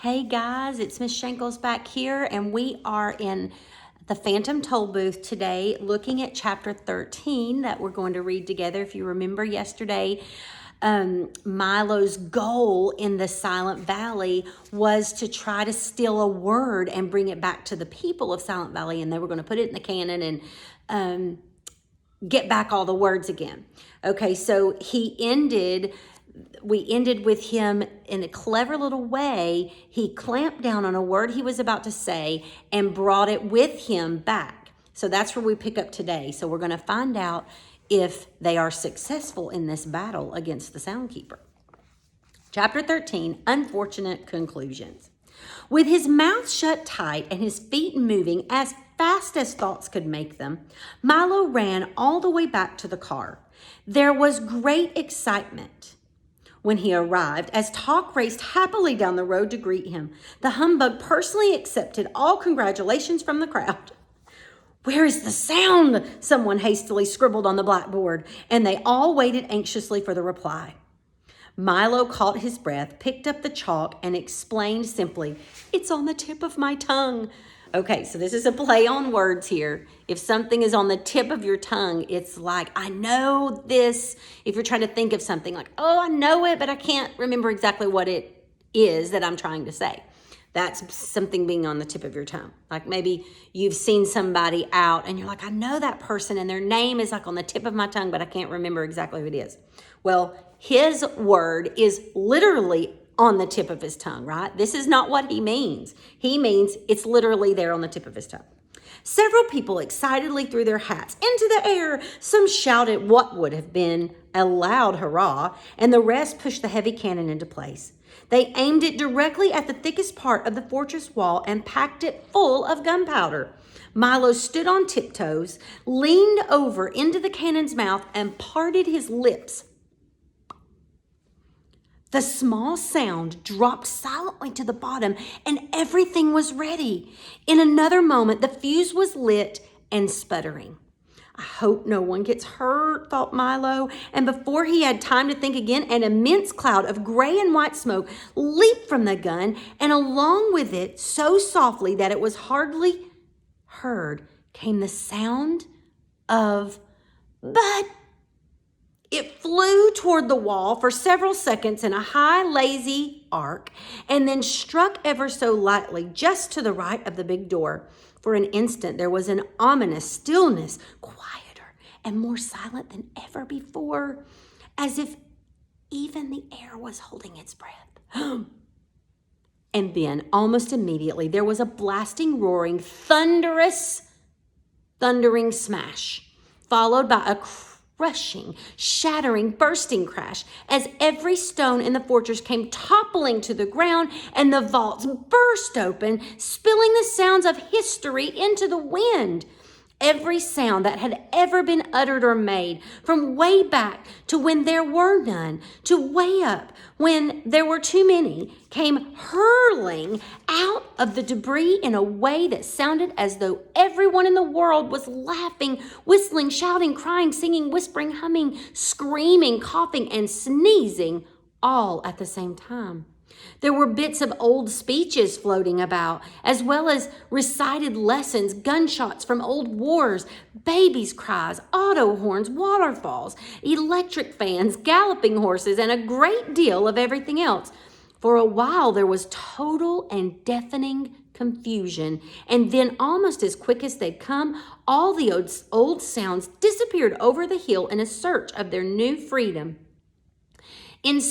Hey guys, it's Miss Shankles back here, and we are in the Phantom Tollbooth today, looking at chapter 13 that we're going to read together. If you remember yesterday, Milo's goal in the Silent Valley was to try to steal a word and bring it back to the people of Silent Valley, and they were going to put it in the cannon and get back all the words again. Okay, so we ended with him in a clever little way. He clamped down on a word he was about to say and brought it with him back. So that's where we pick up today. So we're going to find out if they are successful in this battle against the Soundkeeper. Chapter 13, Unfortunate Conclusions. With his mouth shut tight and his feet moving as fast as thoughts could make them, Milo ran all the way back to the car. There was great excitement when he arrived, as talk raced happily down the road to greet him. The humbug personally accepted all congratulations from the crowd. "Where is the sound?" someone hastily scribbled on the blackboard, and they all waited anxiously for the reply. Milo caught his breath, picked up the chalk, and explained simply, "It's on the tip of my tongue." Okay, so this is a play on words here. If something is on the tip of your tongue, it's like, I know this. If you're trying to think of something like, oh, I know it, but I can't remember exactly what it is that I'm trying to say. That's something being on the tip of your tongue. Like maybe you've seen somebody out and you're like, I know that person and their name is like on the tip of my tongue, but I can't remember exactly who it is. Well, his word is literally on the tip of his tongue, right? This is not what he means. He means it's literally there on the tip of his tongue. Several people excitedly threw their hats into the air. Some shouted what would have been a loud hurrah, and the rest pushed the heavy cannon into place. They aimed it directly at the thickest part of the fortress wall and packed it full of gunpowder. Milo stood on tiptoes, leaned over into the cannon's mouth, and parted his lips. The small sound dropped silently to the bottom, and everything was ready. In another moment, the fuse was lit and sputtering. I hope no one gets hurt, thought Milo, and before he had time to think again, an immense cloud of gray and white smoke leaped from the gun, and along with it, so softly that it was hardly heard, came the sound of "but." It flew toward the wall for several seconds in a high, lazy arc, and then struck ever so lightly just to the right of the big door. For an instant, there was an ominous stillness, quieter and more silent than ever before, as if even the air was holding its breath. And then, almost immediately, there was a blasting, roaring, thundering smash, followed by a crushing, shattering, bursting crash as every stone in the fortress came toppling to the ground and the vaults burst open, spilling the sounds of history into the wind. Every sound that had ever been uttered or made, from way back to when there were none, to way up when there were too many, came hurling out of the debris in a way that sounded as though everyone in the world was laughing, whistling, shouting, crying, singing, whispering, humming, screaming, coughing, and sneezing all at the same time. There were bits of old speeches floating about, as well as recited lessons, gunshots from old wars, babies' cries, auto horns, waterfalls, electric fans, galloping horses, and a great deal of everything else. For a while, there was total and deafening confusion, and then almost as quick as they'd come, all the old sounds disappeared over the hill in search of their new freedom. And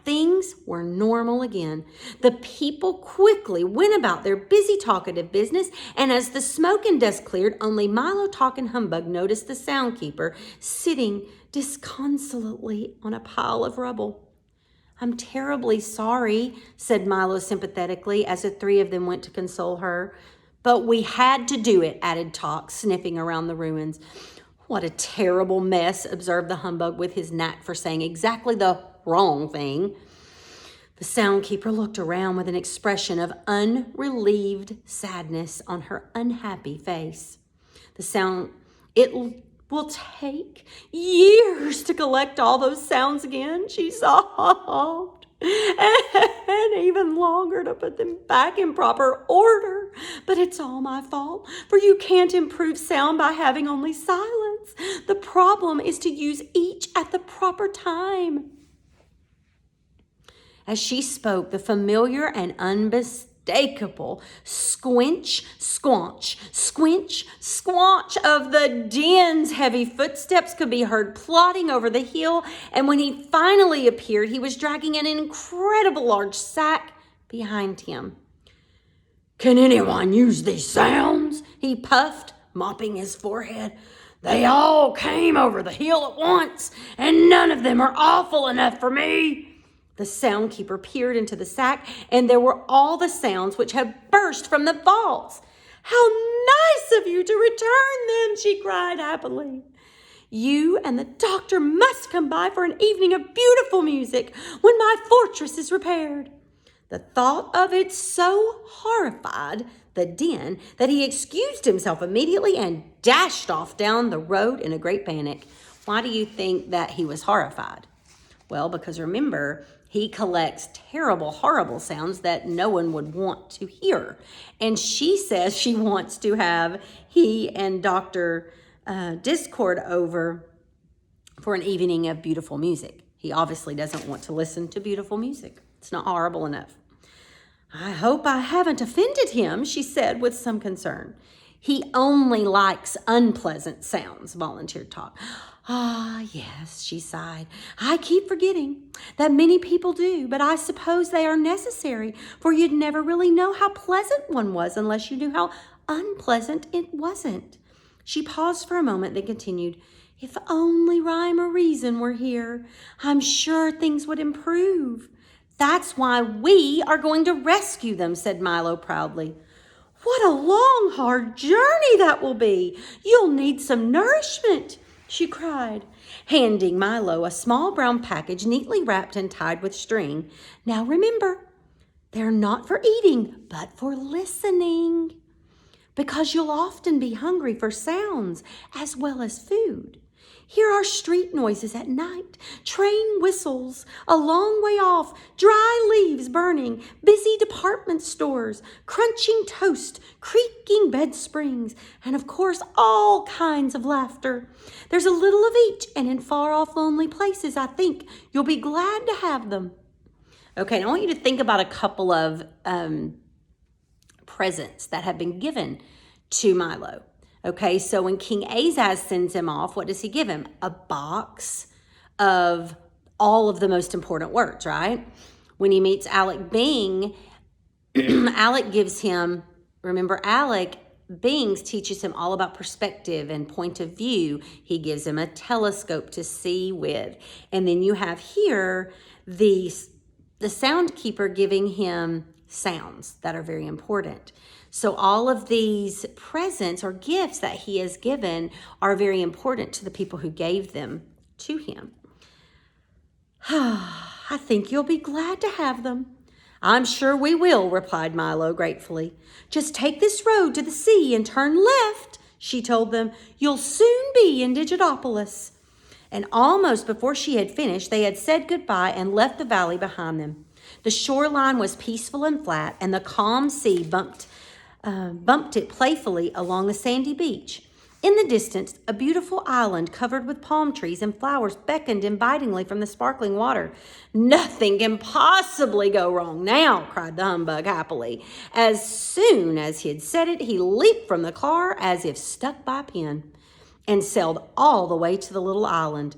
things were normal again. The people quickly went about their busy talkative business, and as the smoke and dust cleared, only Milo Talking Humbug noticed the Soundkeeper sitting disconsolately on a pile of rubble. "I'm terribly sorry," said Milo sympathetically as the three of them went to console her. "But we had to do it," added Talk, sniffing around the ruins. "What a terrible mess," observed the humbug with his knack for saying exactly the wrong thing. The Soundkeeper looked around with an expression of unrelieved sadness on her unhappy face. "It will take years to collect all those sounds again," she sobbed. "And taken even longer to put them back in proper order. But it's all my fault, for you can't improve sound by having only silence. The problem is to use each at the proper time." As she spoke, the familiar and unmistakable squinch, squanch, squinch, squanch of the Den's heavy footsteps could be heard plodding over the hill, and when he finally appeared, he was dragging an incredible large sack behind him. "Can anyone use these sounds?" he puffed, mopping his forehead. "They all came over the hill at once, and none of them are awful enough for me." The soundkeeper peered into the sack, and there were all the sounds which had burst from the vaults. "How nice of you to return them," she cried happily. "You and the doctor must come by for an evening of beautiful music when my fortress is repaired." The thought of it so horrified the Den that he excused himself immediately and dashed off down the road in a great panic. Why do you think that he was horrified? Well, because remember, he collects terrible, horrible sounds that no one would want to hear. And she says she wants to have he and Dr. Discord over for an evening of beautiful music. He obviously doesn't want to listen to beautiful music. It's not horrible enough. "I hope I haven't offended him," she said with some concern. "He only likes unpleasant sounds," volunteered Talk. "Ah, yes," she sighed. "I keep forgetting that many people do, but I suppose they are necessary, for you'd never really know how pleasant one was unless you knew how unpleasant it wasn't." She paused for a moment, then continued, "If only Rhyme or Reason were here, I'm sure things would improve." "That's why we are going to rescue them," said Milo proudly. "What a long, hard journey that will be. You'll need some nourishment," she cried, handing Milo a small brown package neatly wrapped and tied with string. "Now remember, they're not for eating, but for listening, because you'll often be hungry for sounds as well as food. Here are street noises at night, train whistles a long way off, dry leaves burning, busy department stores, crunching toast, creaking bed springs, and of course all kinds of laughter. There's a little of each, and in far-off lonely places, I think you'll be glad to have them." Okay, now I want you to think about a couple of presents that have been given to Milo. Okay, so when King Azaz sends him off, what does he give him? A box of all of the most important words, right? When he meets Alec Bing, Alec gives him, remember Alec Bings teaches him all about perspective and point of view. He gives him a telescope to see with. And then you have here the soundkeeper giving him sounds that are very important. So all of these presents or gifts that he has given are very important to the people who gave them to him. "I think you'll be glad to have them." "I'm sure we will," replied Milo gratefully. "Just take this road to the sea and turn left," she told them. "You'll soon be in Digitopolis." And almost before she had finished, they had said goodbye and left the valley behind them. The shoreline was peaceful and flat, and the calm sea bumped it playfully along the sandy beach. In the distance, a beautiful island covered with palm trees and flowers beckoned invitingly from the sparkling water. "Nothing can possibly go wrong now," cried the humbug happily. As soon as he had said it, he leaped from the car as if stuck by a pin and sailed all the way to the little island.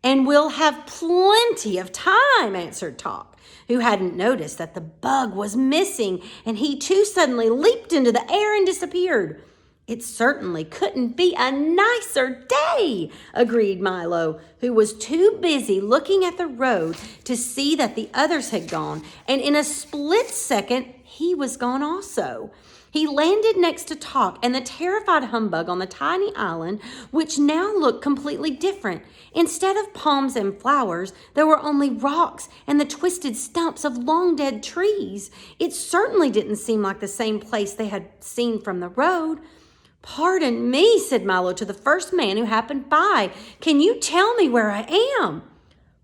"And we'll have plenty of time," answered Talk, who hadn't noticed that the bug was missing, and he too suddenly leaped into the air and disappeared. "It certainly couldn't be a nicer day," agreed Milo, who was too busy looking at the road to see that the others had gone, and in a split second, he was gone also. He landed next to Talk and the terrified humbug on the tiny island, which now looked completely different. Instead of palms and flowers, there were only rocks and the twisted stumps of long-dead trees. It certainly didn't seem like the same place they had seen from the road. "Pardon me," said Milo to the first man who happened by. "Can you tell me where I am?"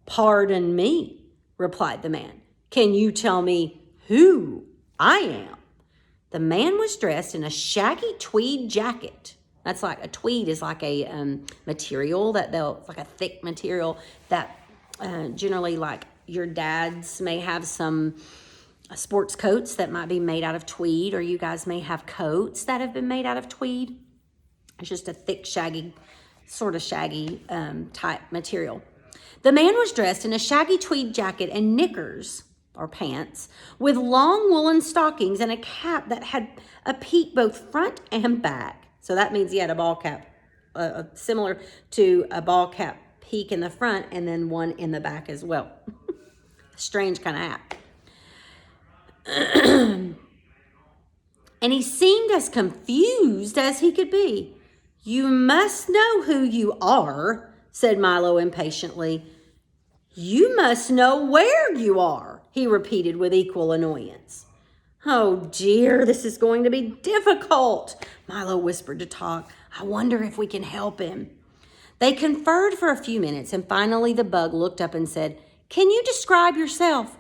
"Pardon me," replied the man. "Can you tell me Who? I am. The man was dressed in a shaggy tweed jacket. That's like a tweed is like a material it's like a thick material that generally like your dads may have some sports coats that might be made out of tweed, or you guys may have coats that have been made out of tweed. It's just a thick, shaggy, sort of shaggy type material. The man was dressed in a shaggy tweed jacket and knickers, or pants, with long woolen stockings and a cap that had a peak both front and back. So that means he had a ball cap, similar to a ball cap peak in the front and then one in the back as well. Strange kind of hat. And he seemed as confused as he could be. You must know who you are, said Milo impatiently. You must know where you are, he repeated with equal annoyance. Oh dear, this is going to be difficult, Milo whispered to Talk. I wonder if we can help him. They conferred for a few minutes, and finally the bug looked up and said, Can you describe yourself?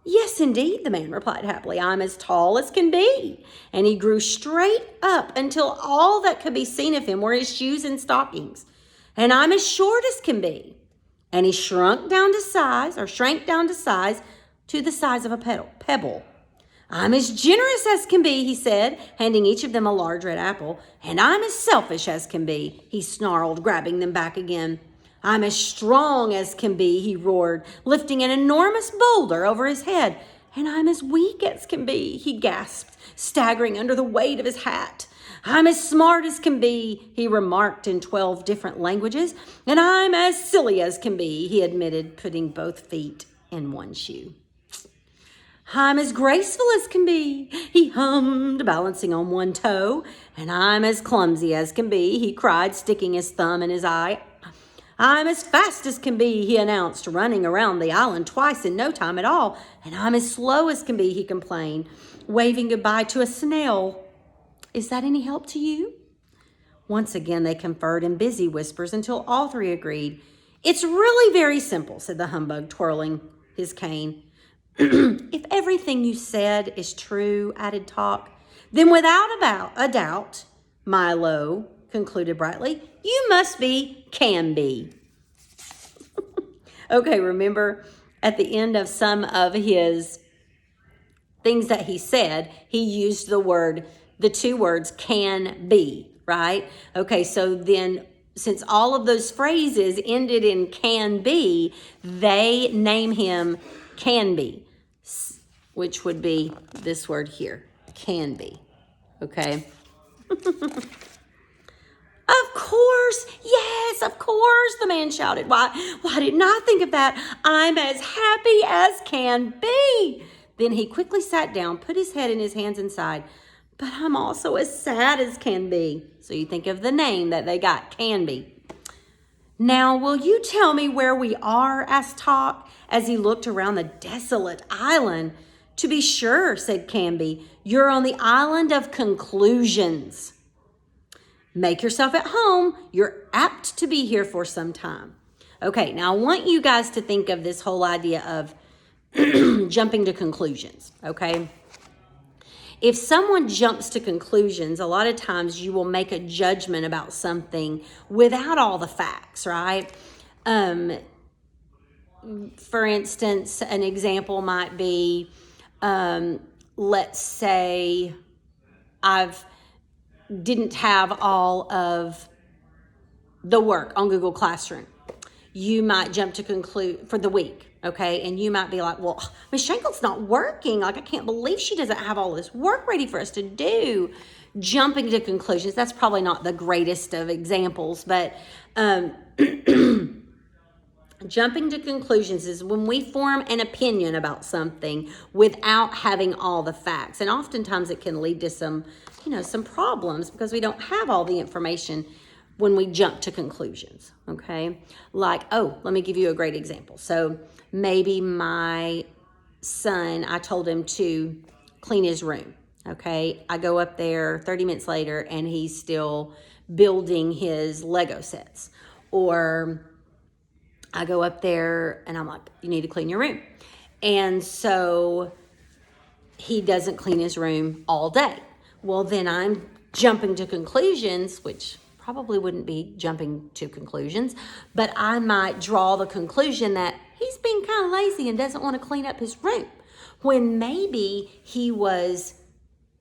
Yes, indeed, the man replied happily. I'm as tall as can be. And he grew straight up until all that could be seen of him were his shoes and stockings. And I'm as short as can be. And he shrank down to size to the size of a pebble. I'm as generous as can be, he said, handing each of them a large red apple. And I'm as selfish as can be, he snarled, grabbing them back again. I'm as strong as can be, he roared, lifting an enormous boulder over his head. And I'm as weak as can be, he gasped, staggering under the weight of his hat. I'm as smart as can be, he remarked in 12 different languages. And I'm as silly as can be, he admitted, putting both feet in one shoe. I'm as graceful as can be, he hummed, balancing on one toe. And I'm as clumsy as can be, he cried, sticking his thumb in his eye. I'm as fast as can be, he announced, running around the island twice in no time at all. And I'm as slow as can be, he complained, waving goodbye to a snail. Is that any help to you? Once again, they conferred in busy whispers until all three agreed. It's really very simple, said the humbug, twirling his cane. If everything you said is true, added Talk, then without a doubt, Milo concluded brightly, you must be can be. Okay, remember at the end of some of his things that he said, he used the two words can be, right? Okay, so then since all of those phrases ended in can be, they name him can be, which would be this word here, can be, okay? Of course, yes, of course, the man shouted. Why didn't I think of that? I'm as happy as can be. Then he quickly sat down, put his head in his hands and sighed. But I'm also as sad as can be. So you think of the name that they got, can be. Now, will you tell me where we are? Asked Talk as he looked around the desolate island. To be sure, said Canby, you're on the island of conclusions. Make yourself at home. You're apt to be here for some time. Okay, now I want you guys to think of this whole idea of jumping to conclusions, okay? If someone jumps to conclusions, a lot of times you will make a judgment about something without all the facts, right? For instance, an example might be, let's say didn't have all of the work on Google Classroom. You might jump to conclude for the week, okay? And you might be like, well, Ms. Shankle's not working. Like, I can't believe she doesn't have all this work ready for us to do. Jumping to conclusions, that's probably not the greatest of examples, but jumping to conclusions is when we form an opinion about something without having all the facts. And oftentimes it can lead to some problems because we don't have all the information when we jump to conclusions, okay? Like, let me give you a great example. So maybe my son, I told him to clean his room, okay? I go up there 30 minutes later and he's still building his Lego sets. Or I go up there and I'm like, you need to clean your room. And so he doesn't clean his room all day. Well, then I'm jumping to conclusions, which probably wouldn't be jumping to conclusions, but I might draw the conclusion that he's being kind of lazy and doesn't want to clean up his room, when maybe he was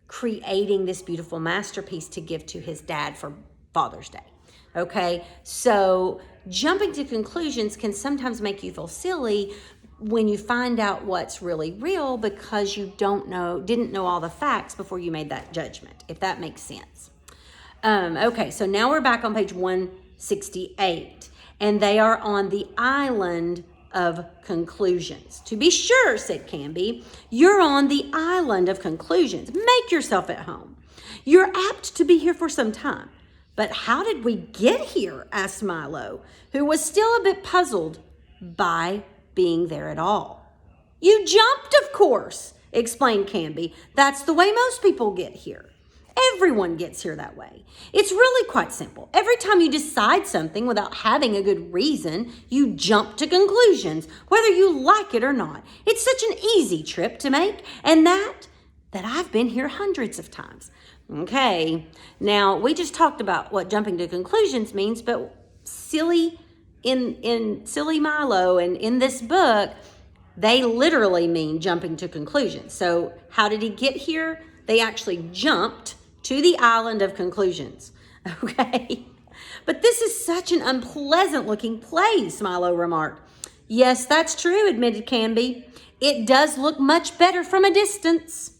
creating this beautiful masterpiece to give to his dad for Father's Day. Okay, so jumping to conclusions can sometimes make you feel silly when you find out what's really real, because you didn't know all the facts before you made that judgment, if that makes sense. Okay, so now we're back on page 168, and they are on the island of conclusions. To be sure, said Canby, you're on the island of conclusions. Make yourself at home. You're apt to be here for some time. But how did we get here? Asked Milo, who was still a bit puzzled by being there at all. You jumped, of course, explained Canby. That's the way most people get here. Everyone gets here that way. It's really quite simple. Every time you decide something without having a good reason, you jump to conclusions, whether you like it or not. It's such an easy trip to make, and that I've been here hundreds of times. Okay, now we just talked about what jumping to conclusions means, but silly Milo and in this book, they literally mean jumping to conclusions. So how did he get here? They actually jumped to the island of conclusions. Okay, but this is such an unpleasant looking place, Milo remarked. Yes, that's true, admitted Canby. It does look much better from a distance.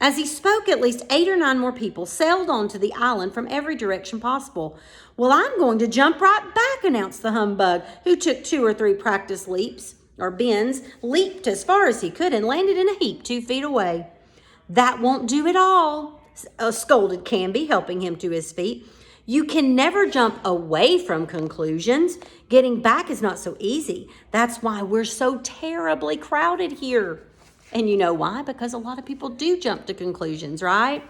As he spoke, at least 8 or 9 more people sailed onto the island from every direction possible. Well, I'm going to jump right back, announced the humbug, who took 2 or 3 practice leaps, or bends, leaped as far as he could and landed in a heap 2 feet away. That won't do at all, scolded Canby, helping him to his feet. You can never jump away from conclusions. Getting back is not so easy. That's why we're so terribly crowded here. And you know why? Because a lot of people do jump to conclusions, right?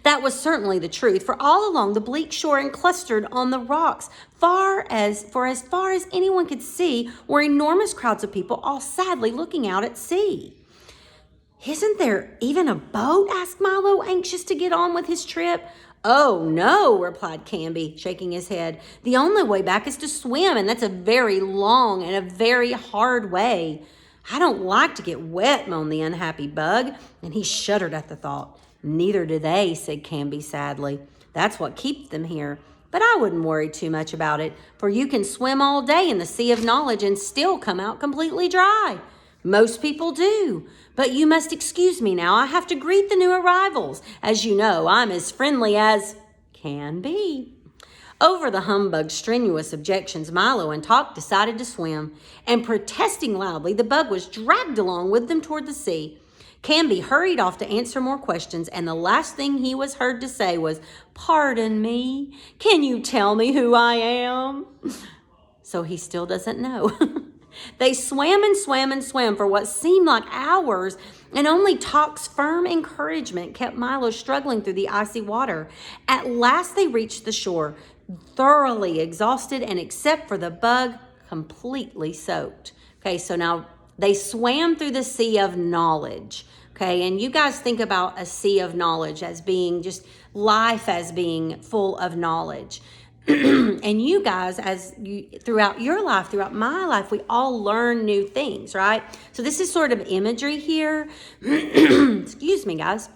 That was certainly the truth, for all along the bleak shore and clustered on the rocks, as far as anyone could see, were enormous crowds of people, all sadly looking out at sea. Isn't there even a boat? Asked Milo, anxious to get on with his trip. Oh, no, replied Canby, shaking his head. The only way back is to swim, and that's a very long and a very hard way. I don't like to get wet, moaned the unhappy bug, and he shuddered at the thought. Neither do they, said Canby sadly. That's what keeps them here. But I wouldn't worry too much about it, for you can swim all day in the sea of knowledge and still come out completely dry. Most people do. But you must excuse me now. I have to greet the new arrivals. As you know, I'm as friendly as can be. Over the humbug's strenuous objections, Milo and Talk decided to swim, and protesting loudly, the bug was dragged along with them toward the sea. Canby hurried off to answer more questions, and the last thing he was heard to say was, Pardon me, can you tell me who I am? So he still doesn't know. They swam and swam and swam for what seemed like hours, and only Talk's firm encouragement kept Milo struggling through the icy water. At last they reached the shore, thoroughly exhausted, and except for the bug, completely soaked. Okay, so now they swam through the sea of knowledge. Okay, and you guys think about a sea of knowledge as being just life as being full of knowledge. And you guys, throughout your life, throughout my life, we all learn new things, right? So this is sort of imagery here. Excuse me, guys.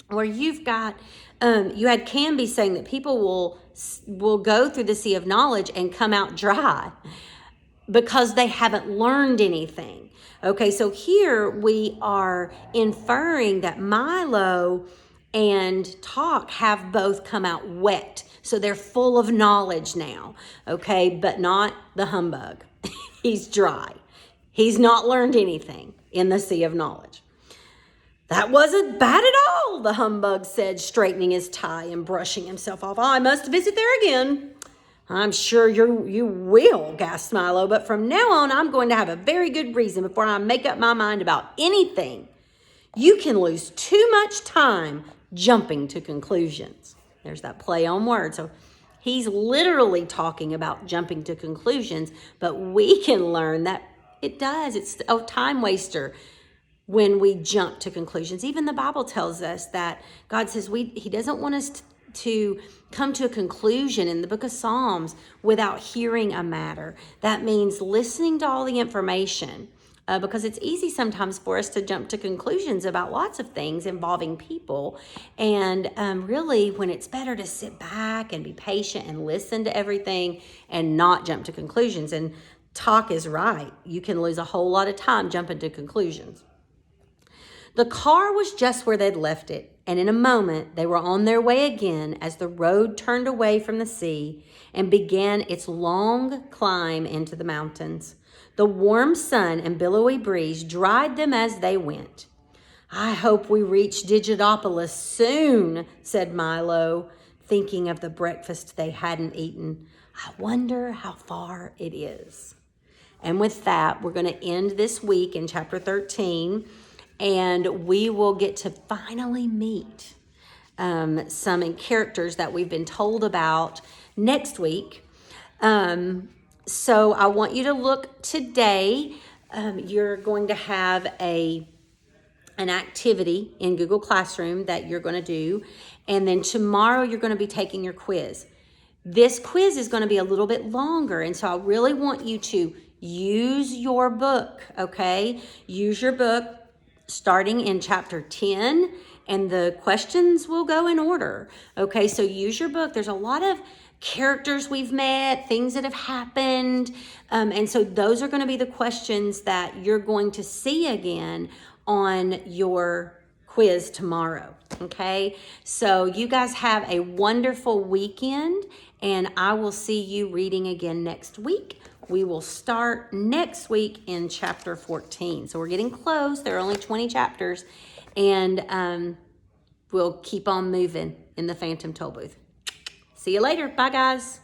Where you've got, you had Canby saying that people will go through the sea of knowledge and come out dry because they haven't learned anything. Okay, so here we are inferring that Milo and Talk have both come out wet. So they're full of knowledge now, okay, but not the humbug. He's dry. He's not learned anything in the sea of knowledge. That wasn't bad at all, the humbug said, straightening his tie and brushing himself off. I must visit there again. I'm sure you will, gasped Milo, but from now on, I'm going to have a very good reason before I make up my mind about anything. You can lose too much time jumping to conclusions. There's that play on words. So he's literally talking about jumping to conclusions, but we can learn that it does. It's a time waster. when we jump to conclusions. Even the Bible tells us that God says he doesn't want us to come to a conclusion in the book of Psalms without hearing a matter. That means listening to all the information, because it's easy sometimes for us to jump to conclusions about lots of things involving people. And really, when it's better to sit back and be patient and listen to everything and not jump to conclusions. And Talk is right. You can lose a whole lot of time jumping to conclusions. The car was just where they'd left it, and in a moment they were on their way again as the road turned away from the sea and began its long climb into the mountains. The warm sun and billowy breeze dried them as they went. "I hope we reach Digitopolis soon," said Milo, thinking of the breakfast they hadn't eaten. "I wonder how far it is." And with that, we're going to end this week in chapter 13. And we will get to finally meet some characters that we've been told about next week. So I want you to look today. You're going to have an activity in Google Classroom that you're going to do. And then tomorrow you're going to be taking your quiz. This quiz is going to be a little bit longer. And so I really want you to use your book, okay? Use your book starting in chapter 10, and the questions will go in order. Okay, so use your book. There's a lot of characters we've met, things that have happened, and so those are going to be the questions that you're going to see again on your quiz tomorrow. Okay, so you guys have a wonderful weekend, and I will see you reading again next week. We will start next week in chapter 14. So we're getting close. There are only 20 chapters. And we'll keep on moving in the Phantom Tollbooth. See you later. Bye, guys.